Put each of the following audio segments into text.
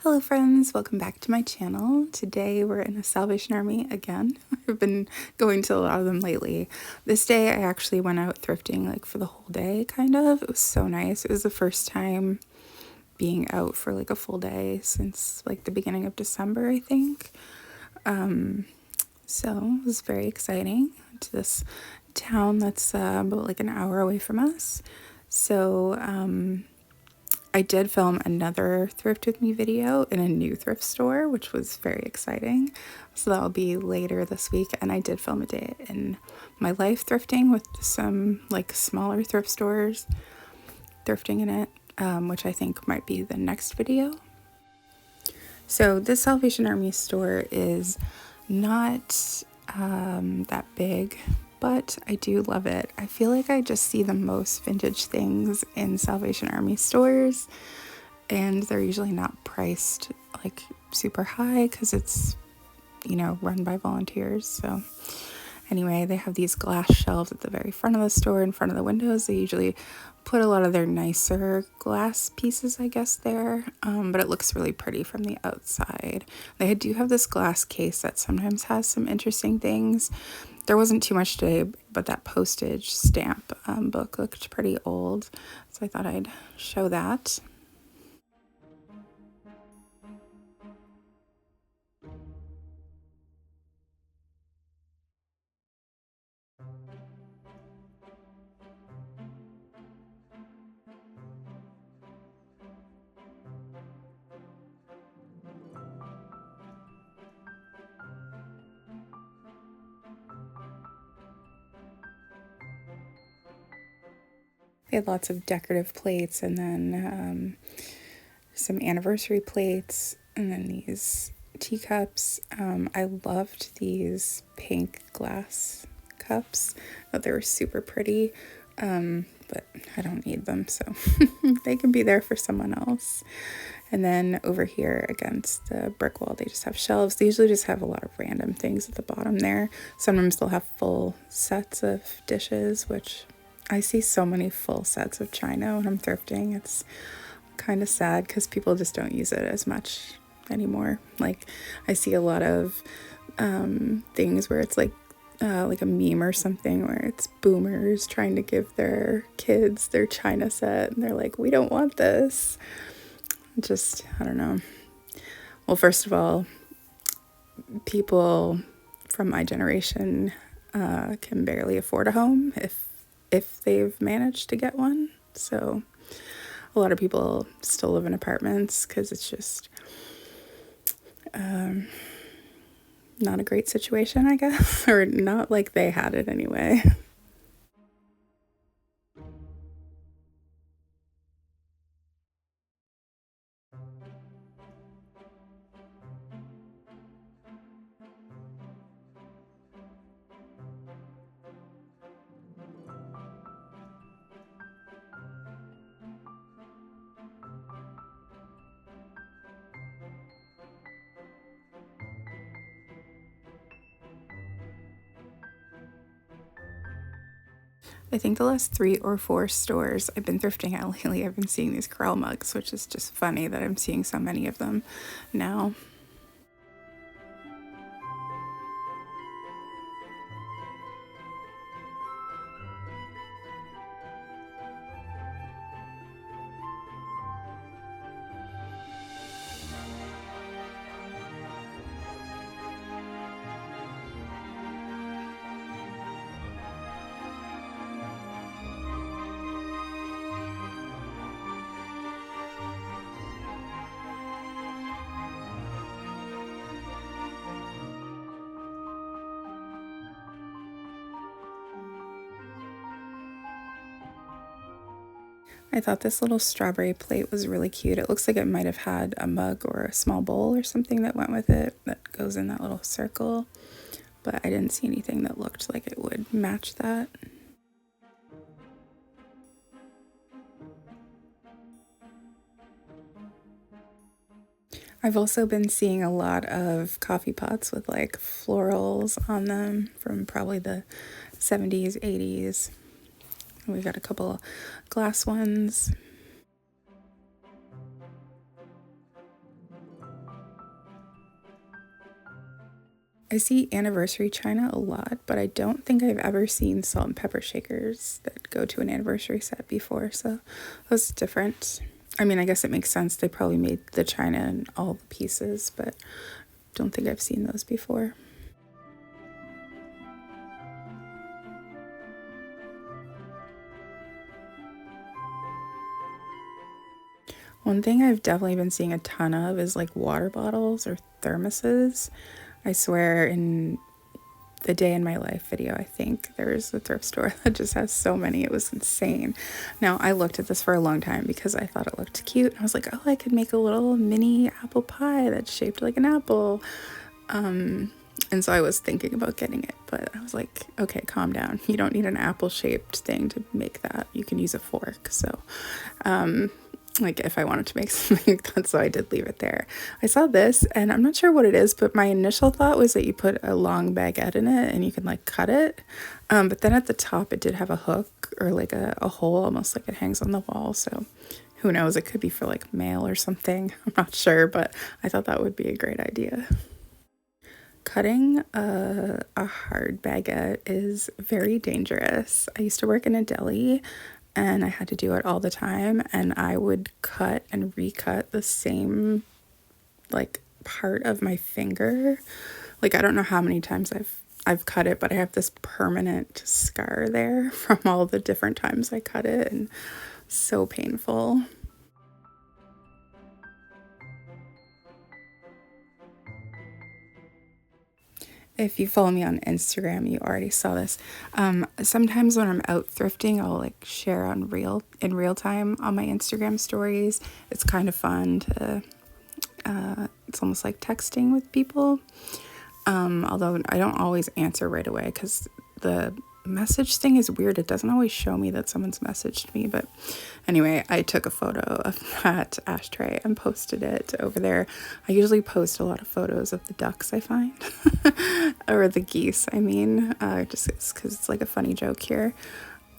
Hello friends, welcome back to my channel. Today we're in a Salvation Army again. I've been going to a lot of them lately. This day I actually went out thrifting like for the whole day kind of. It was so nice. It was the first time being out for like a full day since like the beginning of December, I think. So it was very exciting to this town that's about like an hour away from us. So I did film another Thrift With Me video in a new thrift store, which was very exciting. So that'll be later this week. And I did film a day in my life thrifting with some like smaller thrift stores, thrifting in it, which I think might be the next video. So this Salvation Army store is not that big, but I do love it. I feel like I just see the most vintage things in Salvation Army stores, and they're usually not priced like super high because it's, you know, run by volunteers. So anyway, they have these glass shelves at the very front of the store, in front of the windows. They usually put a lot of their nicer glass pieces, I guess, there, but it looks really pretty from the outside. They do have this glass case that sometimes has some interesting things. There wasn't too much today, but that postage stamp book looked pretty old, so I thought I'd show that. They had lots of decorative plates, and then some anniversary plates, and then these teacups. I loved these pink glass cups. I thought they were super pretty, but I don't need them, so they can be there for someone else. And then over here against the brick wall, they just have shelves. They usually just have a lot of random things at the bottom there. Sometimes they'll have full sets of dishes, which I see so many full sets of china when I'm thrifting. It's kind of sad because people just don't use it as much anymore. Like I see a lot of things where it's like a meme or something where it's boomers trying to give their kids their china set, and they're like, we don't want this. Just, I don't know. Well, first of all, people from my generation can barely afford a home if they've managed to get one. So a lot of people still live in apartments because it's just not a great situation, I guess, or not like they had it anyway. I think the last 3 or 4 stores I've been thrifting at lately, I've been seeing these Corral mugs, which is just funny that I'm seeing so many of them now. I thought this little strawberry plate was really cute. It looks like it might have had a mug or a small bowl or something that went with it that goes in that little circle, but I didn't see anything that looked like it would match that. I've also been seeing a lot of coffee pots with like florals on them from probably the 70s, 80s. We got a couple glass ones. I see anniversary china a lot, but I don't think I've ever seen salt and pepper shakers that go to an anniversary set before, so that's different. I mean, I guess it makes sense. They probably made the china in all the pieces, but don't think I've seen those before. One thing I've definitely been seeing a ton of is like water bottles or thermoses. I swear in the day in my life video, I think there's a thrift store that just has so many. It was insane. Now, I looked at this for a long time because I thought it looked cute. I was like, oh, I could make a little mini apple pie that's shaped like an apple. And so I was thinking about getting it, but I was like, okay, calm down. You don't need an apple shaped thing to make that. You can use a fork. So, like if I wanted to make something like that, so I did leave it there. I saw this and I'm not sure what it is, but my initial thought was that you put a long baguette in it and you can like cut it. But then at the top it did have a hook or like a hole, almost like it hangs on the wall. So who knows, it could be for like mail or something. I'm not sure, but I thought that would be a great idea. Cutting a hard baguette is very dangerous. I used to work in a deli and I had to do it all the time, and I would cut and recut the same like part of my finger. Like I don't know how many times I've cut it, but I have this permanent scar there from all the different times I cut it, and so painful. If you follow me on Instagram, you already saw this. Sometimes when I'm out thrifting, I'll like share on in real time on my Instagram stories. It's kind of fun to, it's almost like texting with people. Although I don't always answer right away because the message thing is weird. It doesn't always show me that someone's messaged me, but anyway, I took a photo of that ashtray and posted it over there. I usually post a lot of photos of the ducks I find or the geese, I mean, just because it's like a funny joke here.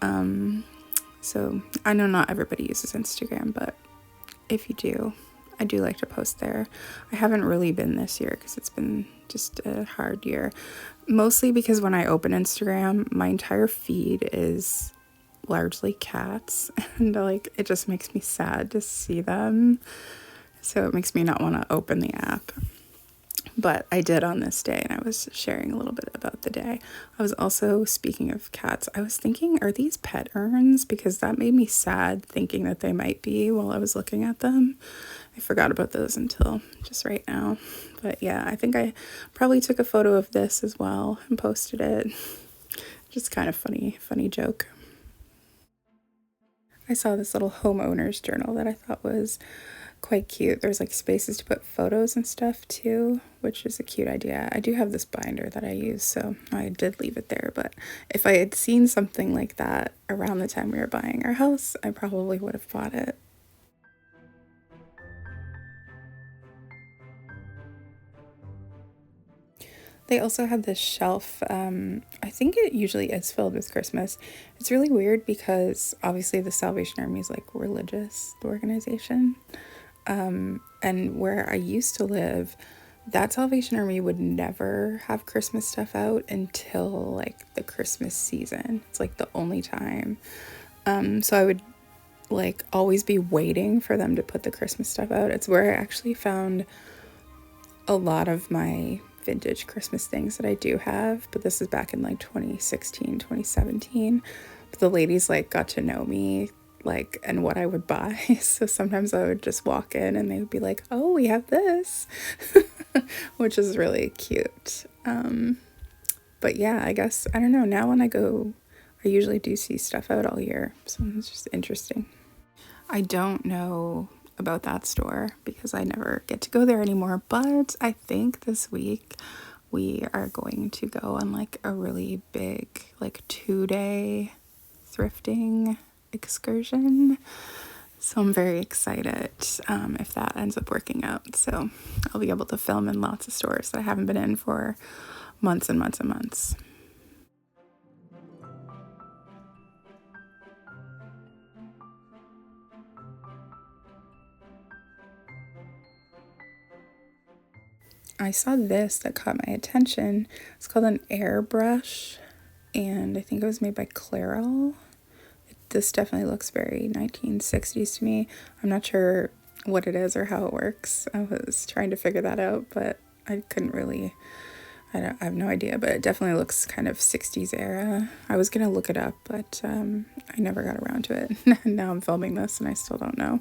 So I know not everybody uses Instagram, but if you do, I do like to post there. I haven't really been this year because it's been just a hard year. Mostly because when I open Instagram, my entire feed is largely cats, and like it just makes me sad to see them. So it makes me not want to open the app. But I did on this day, and I was sharing a little bit about the day. I was also, speaking of cats, I was thinking, are these pet urns? Because that made me sad thinking that they might be while I was looking at them. I forgot about those until just right now. But yeah, I think I probably took a photo of this as well and posted it. Just kind of funny joke. I saw this little homeowner's journal that I thought was quite cute. There's like spaces to put photos and stuff too, which is a cute idea. I do have this binder that I use, so I did leave it there, but if I had seen something like that around the time we were buying our house, I probably would have bought it. They also had this shelf. I think it usually is filled with Christmas. It's really weird because obviously the Salvation Army is like religious organization. And where I used to live, that Salvation Army would never have Christmas stuff out until like the Christmas season. It's like the only time. So I would like always be waiting for them to put the Christmas stuff out. It's where I actually found a lot of my vintage Christmas things that I do have, but this is back in like 2016, 2017. But the ladies like got to know me like and what I would buy. So sometimes I would just walk in and they would be like, "Oh, we have this," which is really cute. But yeah, I guess I don't know. Now when I go, I usually do see stuff out all year, so it's just interesting. I don't know about that store because I never get to go there anymore, but I think this week we are going to go on like a really big like 2-day thrifting excursion. So I'm very excited if that ends up working out. So I'll be able to film in lots of stores that I haven't been in for months and months and months. I saw this that caught my attention. It's called an Airbrush, and I think it was made by Clairol. This definitely looks very 1960s to me. I'm not sure what it is or how it works. I was trying to figure that out, but I couldn't really, I have no idea, but it definitely looks kind of 60s era. I was going to look it up, but I never got around to it. Now I'm filming this and I still don't know.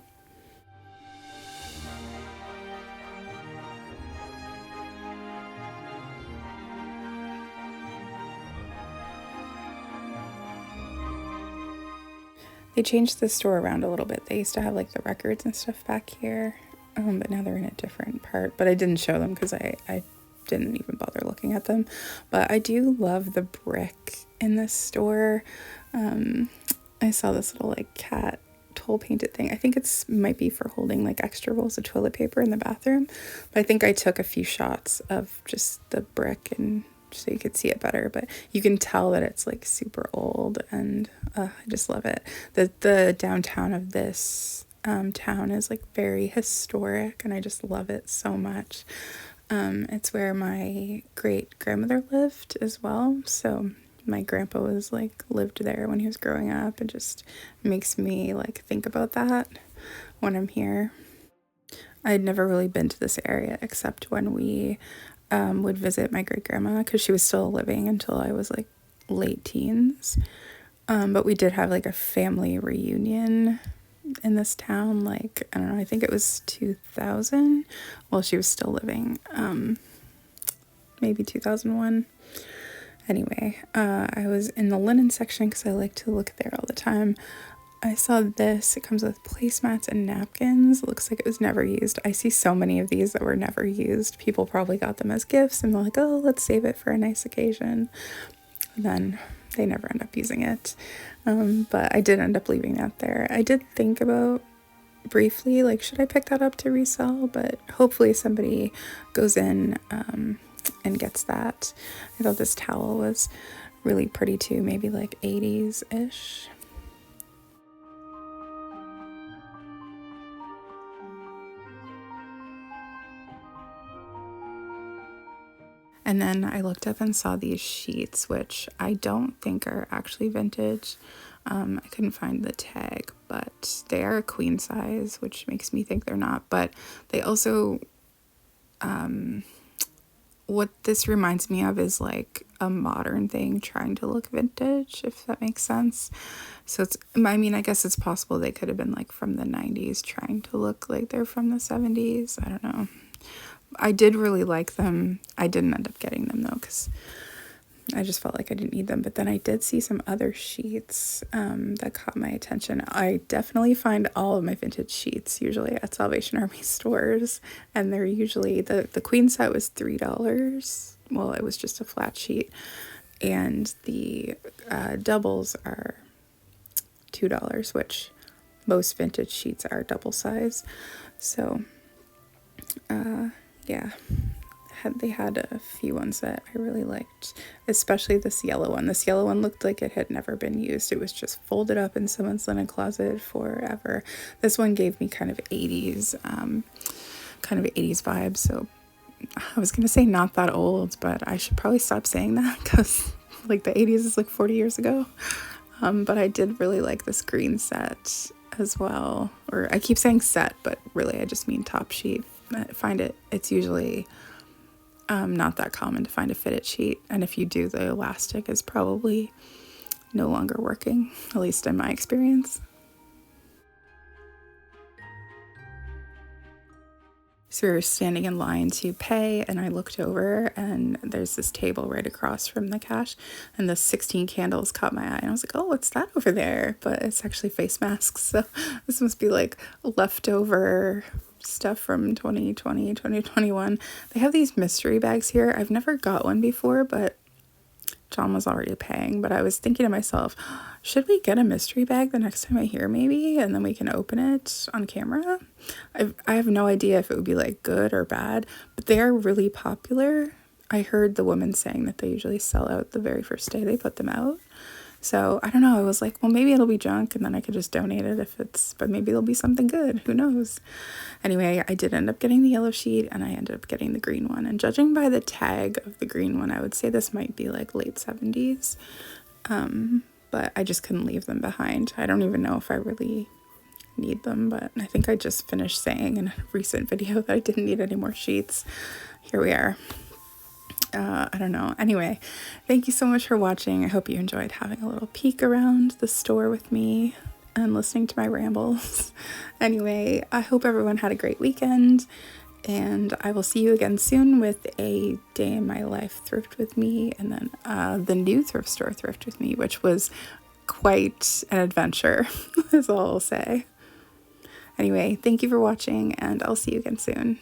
They changed the store around a little bit. They used to have like the records and stuff back here, but now they're in a different part. But I didn't show them because I didn't even bother looking at them. But I do love the brick in this store. I saw this little like cat toll painted thing. I think it's might be for holding like extra rolls of toilet paper in the bathroom. But I think I took a few shots of just the brick and so you could see it better, but you can tell that it's like super old, and I just love it. The downtown of this town is like very historic, and I just love it so much. It's where my great grandmother lived as well, so my grandpa was like lived there when he was growing up. It just makes me like think about that when I'm here. I had never really been to this area except when we would visit my great grandma because she was still living until I was like late teens. But we did have like a family reunion in this town, like, I don't know, I think it was 2000 while she was still living, maybe 2001. Anyway, I was in the linen section because I like to look there all the time. I saw this. It comes with placemats and napkins. It looks like it was never used. I see so many of these that were never used. People probably got them as gifts and they're like, oh, let's save it for a nice occasion. And then they never end up using it. But I did end up leaving that there. I did think about briefly, like, should I pick that up to resell? But hopefully somebody goes in and gets that. I thought this towel was really pretty too, maybe like 80s-ish. And then I looked up and saw these sheets, which I don't think are actually vintage. I couldn't find the tag, but they are a queen size, which makes me think they're not. But they also, what this reminds me of is like a modern thing trying to look vintage, if that makes sense. So it's, I mean, I guess it's possible they could have been like from the 90s trying to look like they're from the 70s. I don't know. I did really like them. I didn't end up getting them though because I just felt like I didn't need them. But then I did see some other sheets that caught my attention. I definitely find all of my vintage sheets usually at Salvation Army stores, and they're usually the queen set was $3. Well, it was just a flat sheet, and the doubles are $2, which most vintage sheets are double size. So yeah, they had a few ones that I really liked, especially this yellow one. This yellow one looked like it had never been used. It was just folded up in someone's linen closet forever. This one gave me kind of 80s vibes. So I was gonna say not that old, but I should probably stop saying that because like the 80s is like 40 years ago. But I did really like this green set as well. Or I keep saying set, but really I just mean top sheet. I find it's usually not that common to find a fitted sheet, and if you do, the elastic is probably no longer working, at least in my experience. So we were standing in line to pay, and I looked over, and there's this table right across from the cash, and the 16 candles caught my eye, and I was like, oh, what's that over there? But it's actually face masks, so this must be like leftover stuff from 2020, 2021. They have these mystery bags here. I've never got one before, but John was already paying, but I was thinking to myself, should we get a mystery bag the next time I hear maybe, and then we can open it on camera? I have no idea if it would be like good or bad, but they are really popular. I heard the woman saying that they usually sell out the very first day they put them out. So I don't know. I was like, well, maybe it'll be junk and then I could just donate it but maybe it'll be something good. Who knows? Anyway, I did end up getting the yellow sheet and I ended up getting the green one. And judging by the tag of the green one, I would say this might be like late 70s. But I just couldn't leave them behind. I don't even know if I really need them, but I think I just finished saying in a recent video that I didn't need any more sheets. Here we are. I don't know. Anyway, thank you so much for watching. I hope you enjoyed having a little peek around the store with me and listening to my rambles. Anyway, I hope everyone had a great weekend, and I will see you again soon with a day in my life thrift with me, and then the new thrift store thrift with me, which was quite an adventure, is all I'll say. Anyway, thank you for watching, and I'll see you again soon.